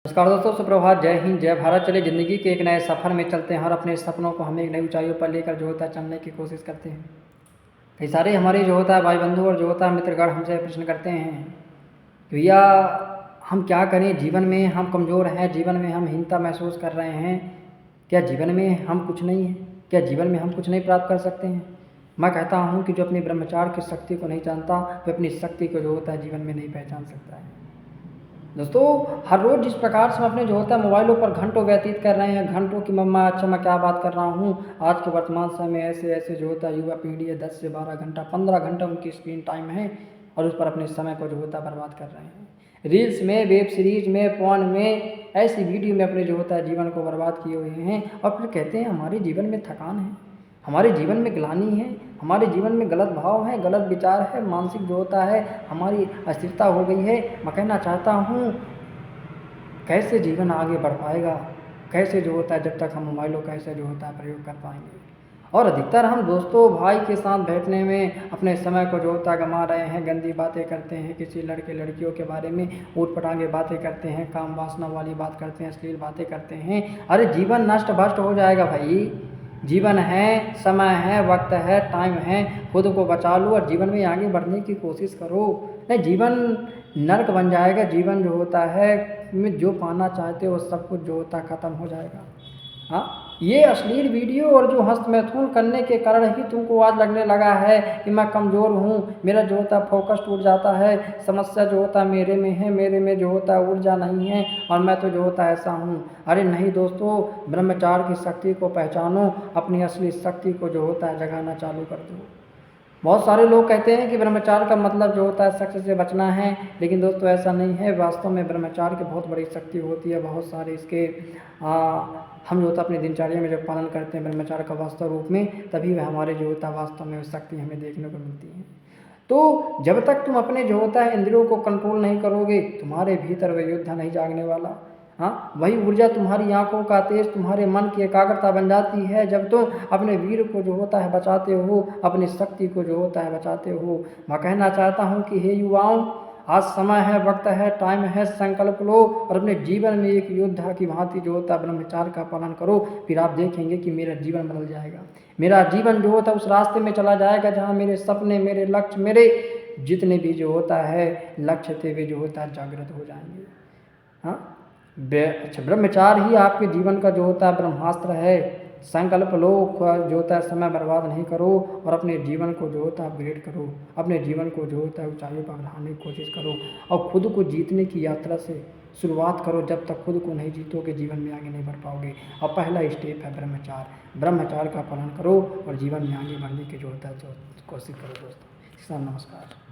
नमस्कार दोस्तों, सुप्रभात। जय हिंद, जय भारत। चलिए ज़िंदगी के एक नए सफ़र में चलते हैं और अपने सपनों को हम एक नई ऊंचाइयों पर लेकर जो होता है चलने की कोशिश करते हैं। कई सारे हमारे जो होता है भाई बंधु और जो होता है मित्रगण हमसे प्रश्न करते हैं कि भैया हम क्या करें, जीवन में हम कमज़ोर हैं, जीवन में हम हीनता महसूस कर रहे हैं, क्या जीवन में हम कुछ नहीं हैं, क्या जीवन में हम कुछ नहीं प्राप्त कर सकते हैं। मैं कहता हूँ कि जो अपनी ब्रह्मचार्य की शक्ति को नहीं जानता वह अपनी शक्ति को जो होता है जीवन में नहीं पहचान सकता है। दोस्तों, हर रोज़ जिस प्रकार से हम अपने जो होता है मोबाइलों पर घंटों व्यतीत कर रहे हैं, घंटों की मम्मा अच्छा मैं क्या बात कर रहा हूँ, आज के वर्तमान समय में ऐसे ऐसे जो होता है युवा पीढ़ी है 10 से 12 घंटा 15 घंटा उनकी स्क्रीन टाइम है और उस पर अपने समय को जो होता है बर्बाद कर रहे हैं। रील्स में, वेब सीरीज में, फोन में, ऐसी वीडियो में अपने जो होता है जीवन को बर्बाद किए हुए हैं और फिर कहते हैं हमारे जीवन में थकान है, हमारे जीवन में ग्लानि है, हमारे जीवन में गलत भाव है, गलत विचार है, मानसिक जो होता है हमारी अस्थिरता हो गई है। मैं कहना चाहता हूँ कैसे जीवन आगे बढ़ पाएगा, कैसे जो होता है जब तक हम मोबाइलों का ऐसे जो होता है प्रयोग कर पाएंगे। और अधिकतर हम दोस्तों भाई के साथ बैठने में अपने समय को जो होता है गंवा रहे हैं, गंदी बातें करते हैं, किसी लड़के लड़कियों के बारे में ऊट-पटांगे बातें करते हैं, काम वासना वाली बात करते हैं, अश्लील बातें करते हैं। अरे जीवन नष्ट भ्रष्ट हो जाएगा भाई। जीवन है, समय है, वक्त है, टाइम है, खुद को बचा लो और जीवन में आगे बढ़ने की कोशिश करो। नहीं, जीवन नर्क बन जाएगा। जीवन जो होता है में जो पाना चाहते हो सब कुछ जो होता है ख़त्म हो जाएगा। हाँ, ये अश्लील वीडियो और जो हस्तमैथुन करने के कारण ही तुमको आज लगने लगा है कि मैं कमज़ोर हूँ, मेरा जो होता है फोकस टूट जाता है, समस्या जो होता है मेरे में है, मेरे में जो होता है ऊर्जा नहीं है और मैं तो जो होता है ऐसा हूँ। अरे नहीं दोस्तों, ब्रह्मचार्य की शक्ति को पहचानो, अपनी असली शक्ति को जो होता है जगाना चालू कर दो। बहुत सारे लोग कहते हैं कि ब्रह्मचार्य का मतलब जो होता है शख्स से बचना है, लेकिन दोस्तों ऐसा नहीं है। वास्तव में ब्रह्मचार्य की बहुत बड़ी शक्ति होती है। बहुत सारे इसके हम जो होता है अपनी दिनचर्या में जब पालन करते हैं ब्रह्मचार्य का वास्तव रूप में, तभी वह हमारे जो होता है वास्तव में शक्ति हमें देखने को मिलती है। तो जब तक तुम अपने जो होता है इंद्रियों को कंट्रोल नहीं करोगे, तुम्हारे भीतर वह योद्धा नहीं जागने वाला। हाँ, वही ऊर्जा तुम्हारी आंखों का तेज, तुम्हारे मन की एकाग्रता बन जाती है जब तुम अपने वीर को जो होता है बचाते हो, अपनी शक्ति को जो होता है बचाते हो। मैं कहना चाहता हूँ कि हे युवाओं, आज समय है, वक्त है, टाइम है, संकल्प लो और अपने जीवन में एक योद्धा की भांति जो होता है ब्रह्मचार्य का पालन करो। फिर आप देखेंगे कि मेरा जीवन बदल जाएगा। मेरा जीवन जो होता है उस रास्ते में चला जाएगा जहाँ मेरे सपने, मेरे लक्ष्य, मेरे जितने भी जो होता है लक्ष्य थे वे जो होता है जागृत हो जाएंगे। हाँ, अच्छा, ब्रह्मचार्य ही आपके जीवन का जो होता है ब्रह्मास्त्र है। संकल्प लो, जो होता है समय बर्बाद नहीं करो और अपने जीवन को जो होता है अपग्रेड करो, अपने जीवन को जो होता है ऊंचाइयों पर बढ़ाने की कोशिश करो और खुद को जीतने की यात्रा से शुरुआत करो। जब तक खुद को नहीं जीतोगे जीवन में आगे नहीं बढ़ पाओगे। और पहला स्टेप है ब्रह्मचार्य। ब्रह्मचार्य का पालन करो और जीवन में आगे बढ़ने की जो होता है कोशिश करो दोस्तों। नमस्कार।